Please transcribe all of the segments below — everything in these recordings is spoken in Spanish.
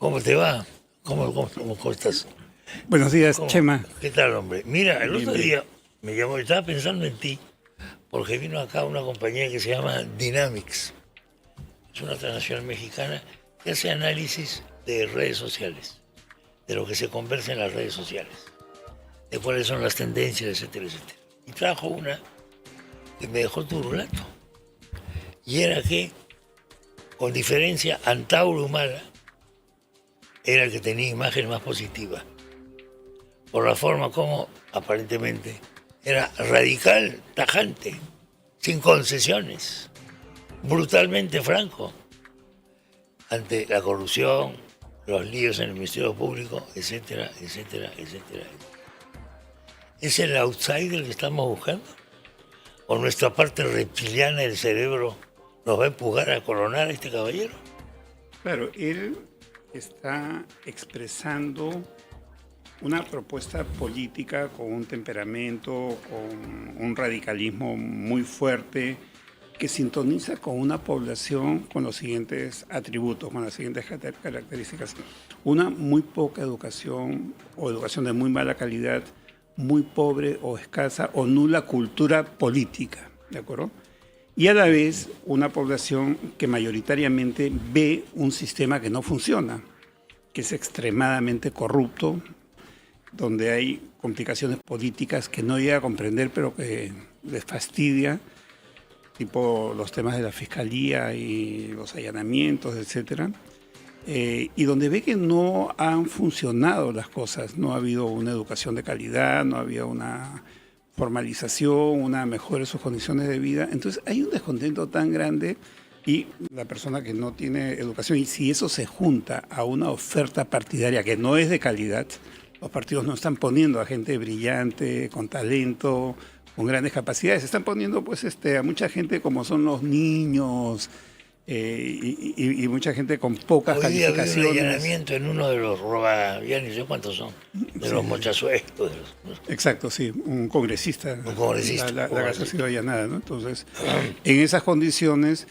¿Cómo te va? ¿Cómo estás? Buenos días, Chema. ¿Qué tal, hombre? Mira, el otro Bien. día me llamó, estaba pensando en ti, porque vino acá una compañía que se llama Dynamics. Es una transnacional mexicana que hace análisis de redes sociales, de lo que se conversa en las redes sociales, de cuáles son las tendencias, etcétera, etcétera. Y trajo una que me dejó turulato. Y era que, con diferencia, Antauro Humala era el que tenía imagen más positiva, por la forma como, aparentemente, era radical, tajante, sin concesiones, brutalmente franco, ante la corrupción, los líos en el Ministerio Público, etcétera, etcétera, etcétera. ¿Es el outsider que estamos buscando? ¿O nuestra parte reptiliana del cerebro nos va a empujar a coronar a este caballero? Claro, él está expresando una propuesta política con un temperamento, con un radicalismo muy fuerte, que sintoniza con una población con los siguientes atributos, con las siguientes características. Una, muy poca educación o educación de muy mala calidad, muy pobre o escasa o nula cultura política, ¿de acuerdo? Y a la vez una población que mayoritariamente ve un sistema que no funciona, que es extremadamente corrupto, donde hay complicaciones políticas que no llega a comprender pero que les fastidia, tipo los temas de la fiscalía y los allanamientos, etcétera, y donde ve que no han funcionado las cosas, no ha habido una educación de calidad, no ha habido una formalización, una mejora de sus condiciones de vida. Entonces hay un descontento tan grande y la persona que no tiene educación, y si eso se junta a una oferta partidaria que no es de calidad, los partidos no están poniendo a gente brillante, con talento, con grandes capacidades, están poniendo pues a mucha gente como son los niños y mucha gente con pocas Hoy día calificaciones. había un allanamiento en uno de los ya ni sé cuántos son, de los mochazuelos. Exacto, sí, un congresista. Un congresista. La casa ha sido allanada, ¿no? Entonces, en esas condiciones,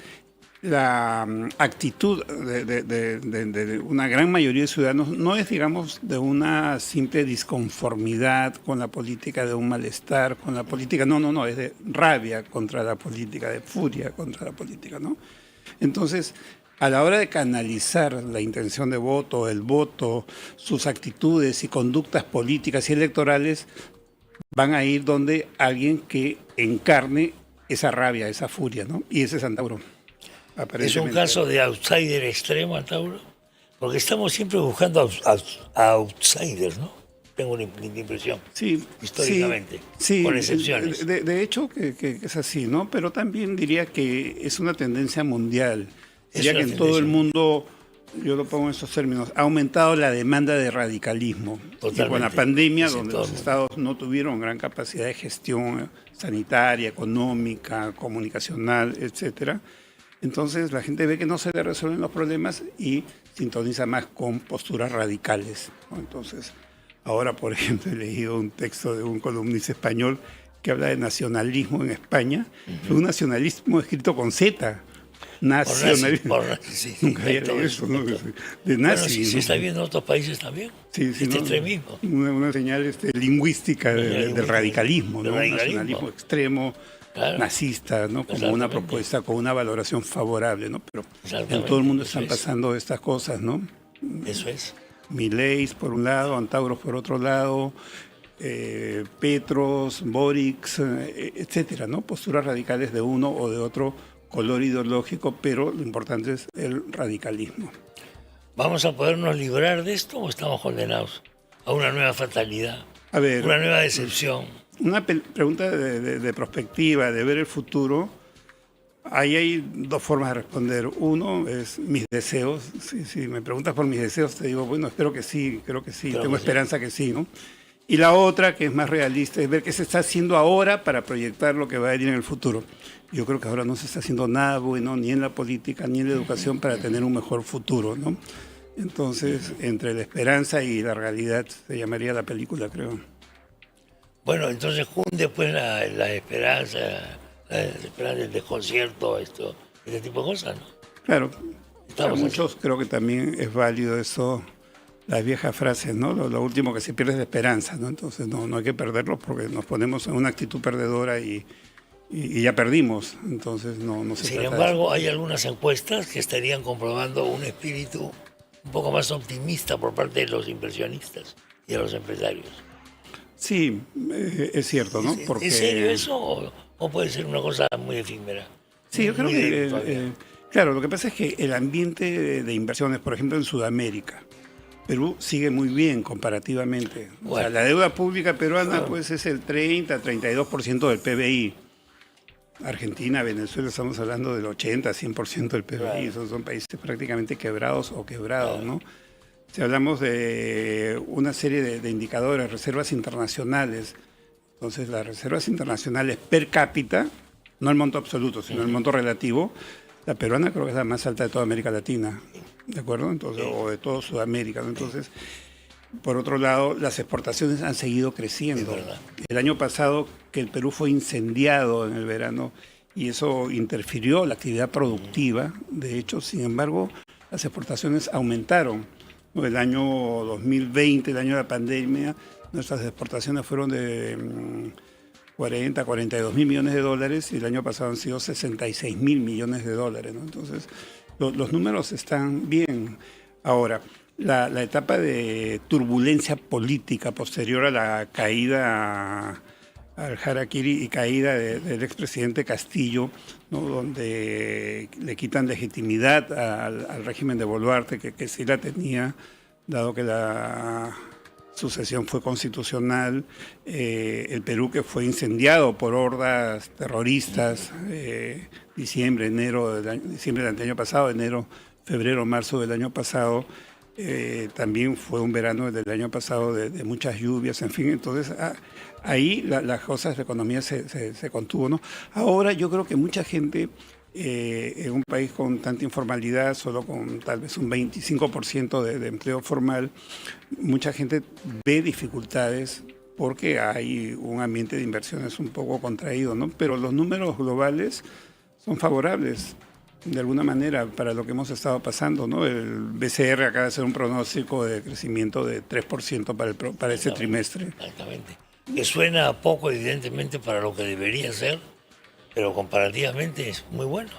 la actitud de una gran mayoría de ciudadanos no es, digamos, de una simple disconformidad con la política, de un malestar con la política. No, es de rabia contra la política, de furia contra la política, ¿no? Entonces, a la hora de canalizar la intención de voto, el voto, sus actitudes y conductas políticas y electorales, van a ir donde alguien que encarne esa rabia, esa furia, ¿no? Y ese es Antauro. Es un caso de outsider extremo, Antauro, porque estamos siempre buscando outsiders, ¿no? Tengo una impresión, sí, históricamente, sí, con excepciones. De hecho que es así, ¿no? Pero también diría que es una tendencia mundial. Diría que en todo el mundo, yo lo pongo en estos términos, ha aumentado la demanda de radicalismo. Totalmente. Y con la pandemia, donde los estados no tuvieron gran capacidad de gestión sanitaria, económica, comunicacional, etcétera. Entonces la gente ve que no se le resuelven los problemas y sintoniza más con posturas radicales, ¿no? Entonces, ahora, por ejemplo, he leído un texto de un columnista español que habla de nacionalismo en España, un nacionalismo escrito con Z. Nacionalismo. Sí, nunca había leído eso, ¿no? De nazi. Bueno, sí, ¿no? se está viendo en otros países también, extremismo. Una señal lingüística del radicalismo, ¿no? Un nacionalismo extremo, claro, nazista, ¿no? Como una propuesta con una valoración favorable, ¿no? Pero en todo el mundo están pasando estas cosas, ¿no? Eso es. Milei por un lado, Antauros por otro lado, Petros, Boric, etcétera, ¿no? Posturas radicales de uno o de otro color ideológico, pero lo importante es el radicalismo. ¿Vamos a podernos librar de esto o estamos condenados a una nueva fatalidad, a ver, una nueva decepción? Una pregunta de perspectiva, de ver el futuro. Ahí hay dos formas de responder. Uno es mis deseos. Si me preguntas por mis deseos, te digo, bueno, espero que sí, creo que sí, tengo esperanza que sí, ¿no? Y la otra, que es más realista, es ver qué se está haciendo ahora para proyectar lo que va a venir en el futuro. Yo creo que ahora no se está haciendo nada bueno, ni en la política, ni en la educación, para tener un mejor futuro, ¿no? Entonces, entre la esperanza y la realidad, se llamaría la película, creo. Bueno, entonces junte pues la esperanza, el desconcierto, este tipo de cosas, ¿no? Claro. Para muchos creo que también es válido eso, las viejas frases, ¿no? Lo último que se pierde es la esperanza, ¿no? Entonces no hay que perderlo porque nos ponemos en una actitud perdedora y ya perdimos, entonces no se Sin trata embargo, hay algunas encuestas que estarían comprobando un espíritu un poco más optimista por parte de los inversionistas y de los empresarios. Sí, es cierto, ¿no? Porque... ¿Es serio eso o puede ser una cosa muy efímera? Sí, yo creo que, claro, lo que pasa es que el ambiente de inversiones, por ejemplo, en Sudamérica, Perú sigue muy bien comparativamente. Bueno. O sea, la deuda pública peruana pues es el 30-32% del PBI. Argentina, Venezuela, estamos hablando del 80-100% del PBI. Claro. Esos son países prácticamente quebrados o quebrados, ¿no? Si hablamos de una serie de indicadores, reservas internacionales, entonces las reservas internacionales per cápita, no el monto absoluto, sino el monto relativo, la peruana creo que es la más alta de toda América Latina, ¿de acuerdo? Entonces, o de toda Sudamérica, ¿no? Entonces, por otro lado, las exportaciones han seguido creciendo. El año pasado, que el Perú fue incendiado en el verano, y eso interfirió la actividad productiva, de hecho, sin embargo, las exportaciones aumentaron. El año 2020, el año de la pandemia, nuestras exportaciones fueron de 42 mil millones de dólares y el año pasado han sido 66 mil millones de dólares, ¿no? Entonces, los números están bien. Ahora, la etapa de turbulencia política posterior a la caída al harakiri y caída del expresidente Castillo, ¿no? Donde le quitan legitimidad al régimen de Boluarte, que sí la tenía, dado que la sucesión fue constitucional, el Perú que fue incendiado por hordas terroristas, diciembre del año pasado, enero, febrero, marzo del año pasado, también fue un verano del año pasado de muchas lluvias, en fin, entonces ahí las cosas, la economía se contuvo, ¿no? Ahora yo creo que mucha gente en un país con tanta informalidad, solo con tal vez un 25% de empleo formal, mucha gente ve dificultades porque hay un ambiente de inversiones un poco contraído, ¿no? Pero los números globales son favorables de alguna manera para lo que hemos estado pasando, ¿no? El BCR acaba de hacer un pronóstico de crecimiento de 3% para ese trimestre. Exactamente. Que suena poco, evidentemente, para lo que debería ser, pero comparativamente es muy bueno,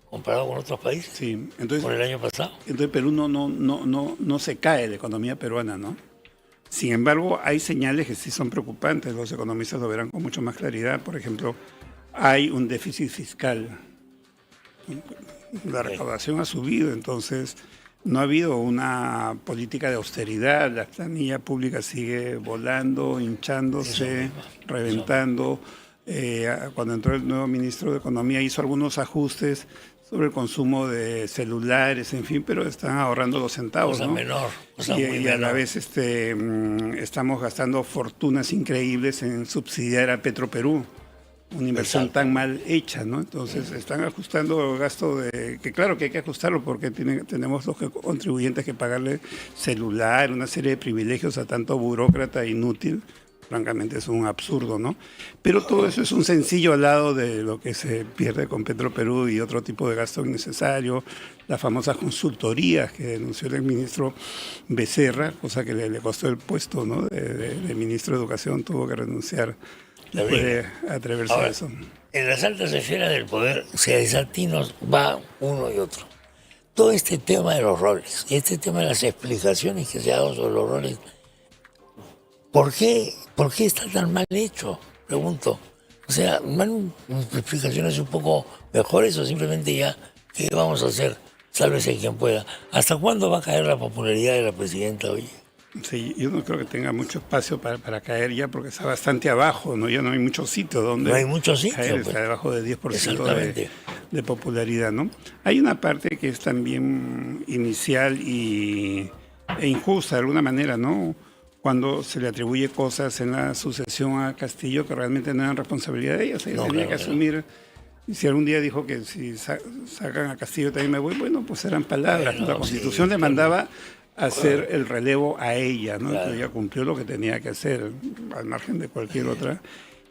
comparado con otros países, sí, entonces, con el año pasado. Entonces Perú no se cae, la economía peruana, ¿no? Sin embargo, hay señales que sí son preocupantes, los economistas lo verán con mucho más claridad. Por ejemplo, hay un déficit fiscal. La recaudación ha subido, entonces no ha habido una política de austeridad, la planilla pública sigue volando, hinchándose, reventando. Cuando entró el nuevo ministro de Economía hizo algunos ajustes sobre el consumo de celulares, en fin, pero están ahorrando los centavos, cosa ¿no? menor, cosa y muy a la menor. vez estamos gastando fortunas increíbles en subsidiar a Petroperú, una inversión tan mal hecha, ¿no? Entonces están ajustando el gasto que claro que hay que ajustarlo porque tenemos los contribuyentes que pagarle celular, una serie de privilegios a tanto burócrata inútil. Francamente es un absurdo, ¿no? Pero todo eso es un sencillo al lado de lo que se pierde con Petroperú y otro tipo de gasto innecesario, las famosas consultorías que denunció el ministro Becerra, cosa que le costó el puesto, ¿no? de ministro de Educación, tuvo que renunciar después de atreverse a eso. En las altas esferas del poder, si a desatinos va uno y otro. Todo este tema de los roles, y este tema de las explicaciones que se hagan sobre los roles, ¿por qué está tan mal hecho? Pregunto. O sea, ¿van explicaciones un poco mejores o simplemente ya, ¿qué vamos a hacer? Sálvese quien pueda. ¿Hasta cuándo va a caer la popularidad de la presidenta hoy? Sí, yo no creo que tenga mucho espacio para caer ya porque está bastante abajo, ¿no? Ya no hay muchos sitios donde no hay muchos sitios, caer, pues. Está debajo de 10% de popularidad, ¿no? Hay una parte que es también inicial e injusta de alguna manera, ¿no? Cuando se le atribuye cosas en la sucesión a Castillo que realmente no eran responsabilidad de ella. O sea, ella tenía que asumir. Y si algún día dijo que si sacan a Castillo también me voy, bueno, pues eran palabras. La Constitución le mandaba hacer el relevo a ella, ¿no? Entonces ella cumplió lo que tenía que hacer, al margen de cualquier otra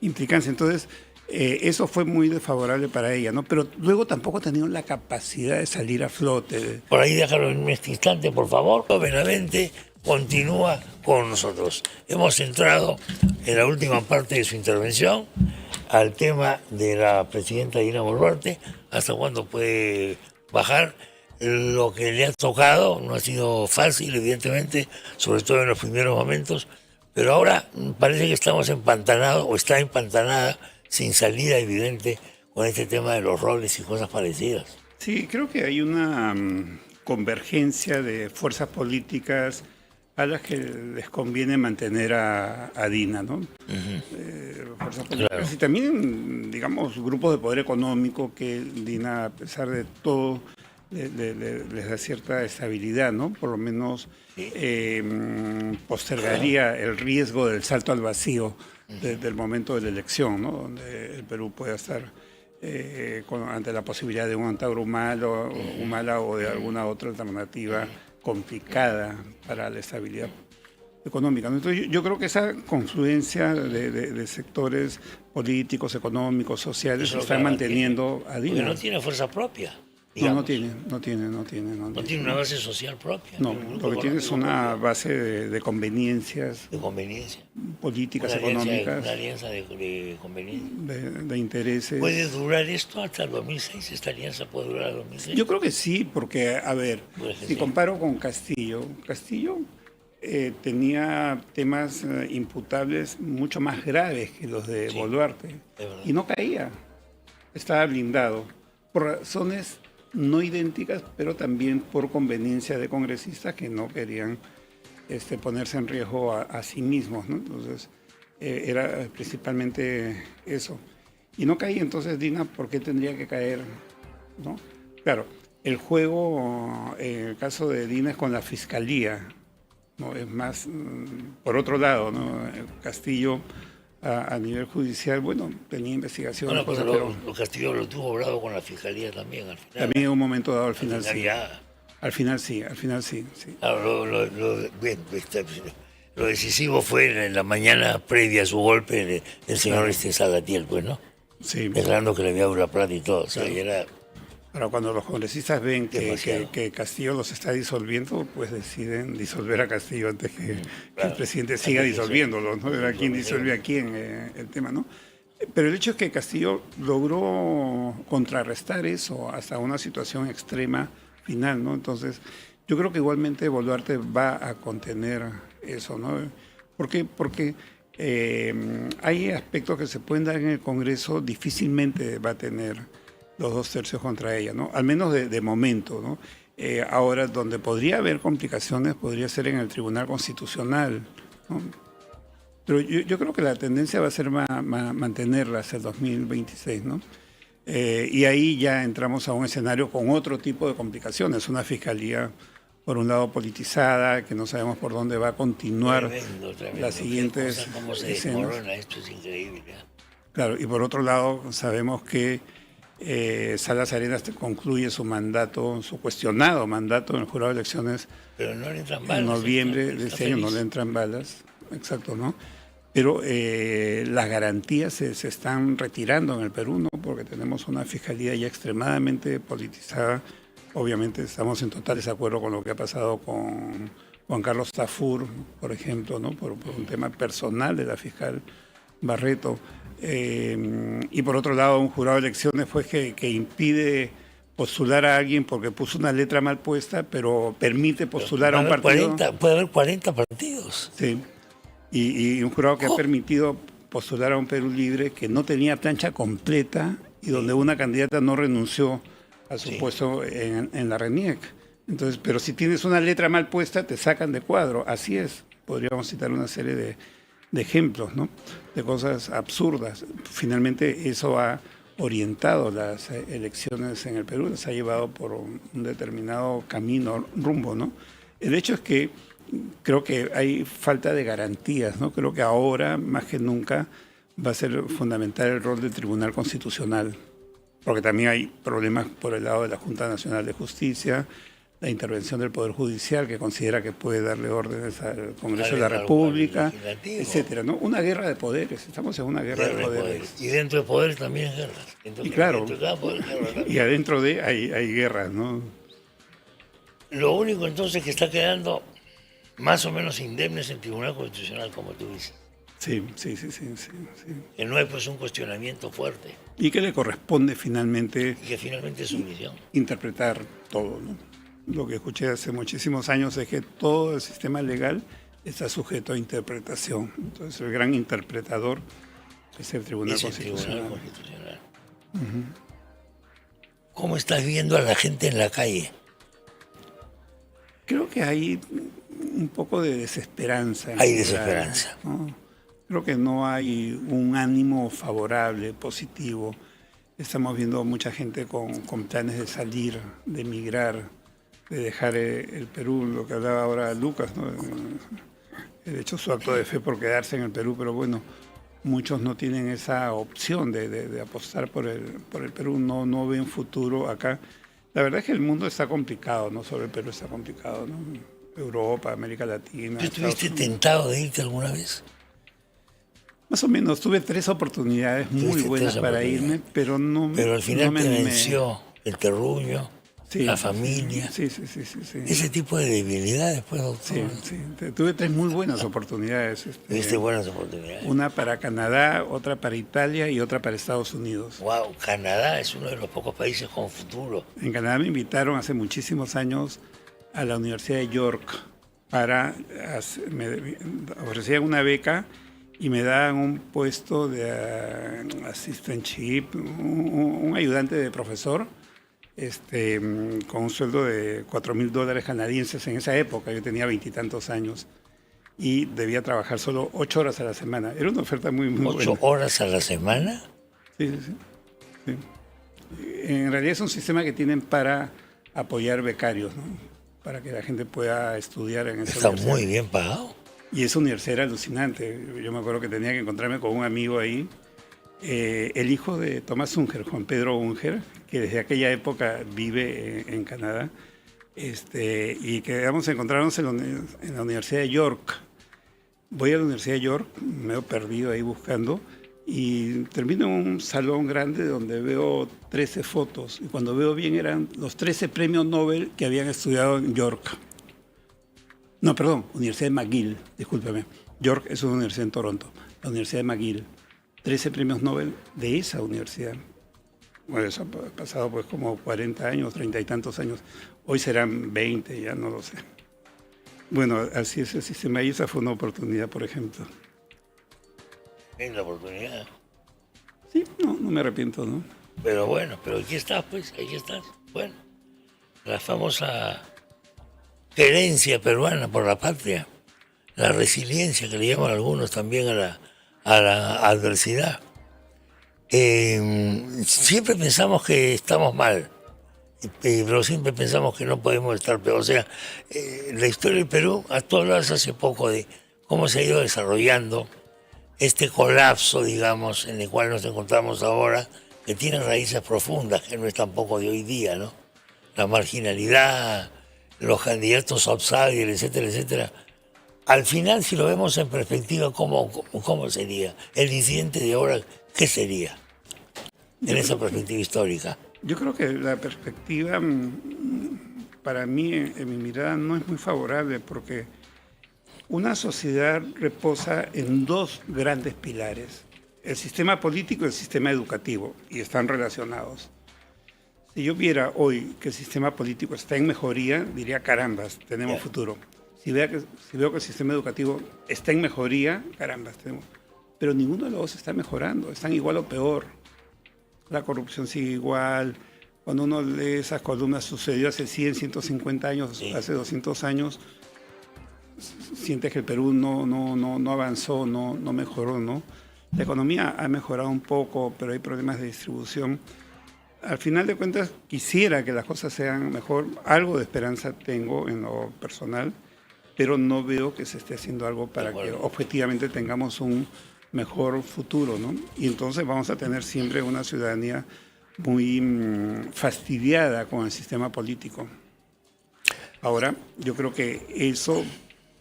implicancia. Entonces, Eso fue muy desfavorable para ella, ¿no? Pero luego tampoco ha tenido la capacidad de salir a flote. Por ahí déjalo en este instante, por favor. Benavente continúa con nosotros. Hemos entrado en la última parte de su intervención al tema de la presidenta Dina Boluarte, hasta cuándo puede bajar. Lo que le ha tocado no ha sido fácil, evidentemente, sobre todo en los primeros momentos, pero ahora parece que estamos empantanados, o está empantanada, sin salida evidente, con este tema de los roles y cosas parecidas. Sí, creo que hay una convergencia de fuerzas políticas a las que les conviene mantener a Dina, ¿no? Fuerzas políticas. Claro. Y también, digamos, grupos de poder económico que Dina, a pesar de todo, les da cierta estabilidad, ¿no? Por lo menos postergaría el riesgo del salto al vacío del momento de la elección, ¿no? Donde el Perú pueda estar ante la posibilidad de un Antauro Humala o de alguna otra alternativa complicada para la estabilidad económica, ¿no? Entonces yo creo que esa confluencia de sectores políticos, económicos, sociales se están manteniendo a Dina. Porque no tiene fuerza propia. No tiene una base social propia. No, lo que tiene es una base de conveniencias. De conveniencia. Políticas, económicas. Una alianza de conveniencia. De intereses. ¿Puede durar esto hasta el 2006? ¿Esta alianza puede durar el 2006? Yo creo que sí, porque, a ver, si comparo con Castillo tenía temas imputables mucho más graves que los de Boluarte. Y no caía. Estaba blindado. Por razones no idénticas, pero también por conveniencia de congresistas que no querían ponerse en riesgo a sí mismos, ¿no? Entonces, era principalmente eso. Y no caía, entonces Dina, ¿por qué tendría que caer? ¿No? Claro, el juego, en el caso de Dina, es con la fiscalía, ¿no? Es más, por otro lado, ¿no? Castillo, a nivel judicial, bueno, tenía investigaciones. Bueno, pero Castillo lo tuvo bravo con la fiscalía también, al final. También en un momento dado, al final sí. Ya. Al final sí. Claro, lo decisivo fue en la mañana previa a su golpe el señor Salatiel, pues, ¿no? Sí. Declarando que le había dado la plata y todo. O sea, y era... Ahora, cuando los congresistas ven que Castillo los está disolviendo, pues deciden disolver a Castillo antes que el presidente siga disolviéndolo, ¿no? Era quién disuelve a quién el tema, ¿no? Pero el hecho es que Castillo logró contrarrestar eso hasta una situación extrema final, ¿no? Entonces, yo creo que igualmente Boluarte va a contener eso, ¿no? ¿Por qué? Porque hay aspectos que se pueden dar en el Congreso, difícilmente va a tener los 2/3 contra ella, ¿no? Al menos de momento, ¿no? Ahora, donde podría haber complicaciones podría ser en el Tribunal Constitucional, ¿no? Pero yo creo que la tendencia va a ser mantenerla hasta el 2026, ¿no? Y ahí ya entramos a un escenario con otro tipo de complicaciones, una fiscalía, por un lado, politizada, que no sabemos por dónde va a continuar tremendo. Las siguientes ¿Cómo se desmorona? Esto es increíble, ¿eh? Claro, y por otro lado, sabemos que Salas Arenas concluye su mandato, su cuestionado mandato en el jurado de elecciones. Pero no le entran balas. En noviembre de este año no le entran balas, exacto, ¿no? Pero las garantías se están retirando en el Perú, ¿no? Porque tenemos una fiscalía ya extremadamente politizada. Obviamente estamos en total desacuerdo con lo que ha pasado con Juan Carlos Tafur, por ejemplo, ¿no? Por un tema personal de la fiscal Barreto. Y por otro lado, un jurado de elecciones fue que impide postular a alguien porque puso una letra mal puesta, pero permite postular a un partido. Puede haber 40 partidos. Sí. Y un jurado que ha permitido postular a un Perú Libre que no tenía plancha completa y donde una candidata no renunció a su puesto en la RENIEC. Entonces, pero si tienes una letra mal puesta, te sacan de cuadro. Así es. Podríamos citar una serie de ejemplos, ¿no? De cosas absurdas. Finalmente eso ha orientado las elecciones en el Perú, las ha llevado por un determinado camino, rumbo, ¿no? El hecho es que creo que hay falta de garantías, ¿no? Creo que ahora, más que nunca, va a ser fundamental el rol del Tribunal Constitucional, porque también hay problemas por el lado de la Junta Nacional de Justicia, la intervención del Poder Judicial, que considera que puede darle órdenes al Congreso de Al la República, legislativo. etcétera, ¿no? Una guerra de poderes, estamos en una guerra de poderes. Y dentro del poder también guerras. Y claro, dentro de cada poder, guerras. y adentro de hay guerras, ¿no? Lo único entonces que está quedando más o menos indemne es el Tribunal Constitucional, como tú dices. Sí. Que no hay pues un cuestionamiento fuerte Y que le corresponde finalmente y que finalmente es su misión. interpretar todo, ¿no? Lo que escuché hace muchísimos años es que todo el sistema legal está sujeto a interpretación. Entonces el gran interpretador es el Tribunal Es el Constitucional. Tribunal Constitucional. ¿Cómo estás viendo a la gente en la calle? Creo que hay un poco de desesperanza. Hay desesperanza. ¿No? Creo que no hay un ánimo favorable, positivo. Estamos viendo mucha gente con planes de salir, de emigrar, de dejar el Perú, lo que hablaba ahora Lucas, ¿no? De hecho, su acto de fe por quedarse en el Perú, pero bueno, muchos no tienen esa opción de apostar por el Perú, no ven futuro acá. La verdad es que el mundo está complicado, no solo el Perú está complicado, ¿no? Europa, América Latina. ¿Tú estuviste tentado de irte alguna vez? Más o menos, tuve 3 oportunidades muy buenas para irme, pero no Pero al final no me te animé. venció el terruño, Sí, la familia. Sí. Ese tipo de debilidades, pues, doctor. Sí. Tuve 3 muy buenas oportunidades. Tuviste buenas oportunidades. Una para Canadá, otra para Italia y otra para Estados Unidos. Wow, Canadá es uno de los pocos países con futuro. En Canadá me invitaron hace muchísimos años a la Universidad de York me ofrecían una beca y me daban un puesto de assistantship, un ayudante de profesor, con un sueldo de $4,000 canadienses en esa época. Yo tenía 20 y tantos años y debía trabajar solo 8 horas a la semana. Era una oferta muy buena. ¿8 horas a la semana? Sí. En realidad es un sistema que tienen para apoyar becarios, ¿no? Para que la gente pueda estudiar en esa Está universidad. muy bien pagado. Y esa universidad era alucinante. Yo me acuerdo que tenía que encontrarme con un amigo ahí, el hijo de Tomás Unger, Juan Pedro Unger, que desde aquella época vive en Canadá, y que vamos a encontrarnos en la Universidad de York. Voy a la Universidad de York, me he perdido ahí buscando, y termino en un salón grande donde veo 13 fotos, y cuando veo bien eran los 13 premios Nobel que habían estudiado en York. No, perdón, Universidad de McGill, discúlpeme. York es una universidad en Toronto, la Universidad de McGill. 13 premios Nobel de esa universidad. Bueno, eso ha pasado pues como 40 años, 30 y tantos años. Hoy serán 20, ya no lo sé. Bueno, así es el sistema y esa fue una oportunidad, por ejemplo. Es la oportunidad. Sí, no me arrepiento, ¿no? Pero bueno, pero aquí estás, pues, aquí estás. Bueno, la famosa querencia peruana por la patria, la resiliencia que le llaman algunos también a la adversidad. Siempre pensamos que estamos mal, pero siempre pensamos que no podemos estar peor. O sea, la historia del Perú, tú hablabas hace poco de cómo se ha ido desarrollando este colapso, digamos, en el cual nos encontramos ahora, que tiene raíces profundas, que no es tampoco de hoy día, ¿no? La marginalidad, los candidatos outsiders, etcétera, etcétera. Al final, si lo vemos en perspectiva, ¿cómo sería? El disidente de ahora, ¿qué sería? En esa perspectiva histórica. Yo creo que la perspectiva, para mí, en mi mirada, no es muy favorable porque una sociedad reposa en 2 grandes pilares, el sistema político y el sistema educativo, y están relacionados. Si yo viera hoy que el sistema político está en mejoría, diría, carambas, tenemos futuro. Si veo que el sistema educativo está en mejoría, carambas, tenemos. Pero ninguno de los dos está mejorando, están igual o peor. La corrupción sigue igual. Cuando uno lee esas columnas, sucedió hace 100, 150 años, sí, hace 200 años, sientes que el Perú no avanzó, no mejoró, ¿no? La economía ha mejorado un poco, pero hay problemas de distribución. Al final de cuentas, quisiera que las cosas sean mejor. Algo de esperanza tengo en lo personal, pero no veo que se esté haciendo algo para que objetivamente tengamos un mejor futuro, ¿no? Y entonces vamos a tener siempre una ciudadanía muy fastidiada con el sistema político. Ahora, yo creo que eso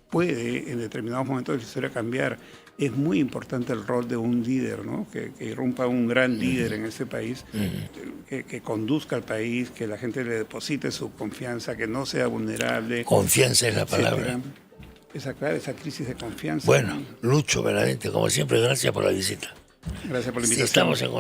puede en determinados momentos de la historia cambiar. Es muy importante el rol de un líder, ¿no? Que irrumpa un gran líder en ese país, que conduzca al país, que la gente le deposite su confianza, que no sea vulnerable. Confianza es la palabra. Esa crisis de confianza. Bueno, Lucho, verdaderamente, como siempre, gracias por la visita. Gracias por la Si invitación. estamos en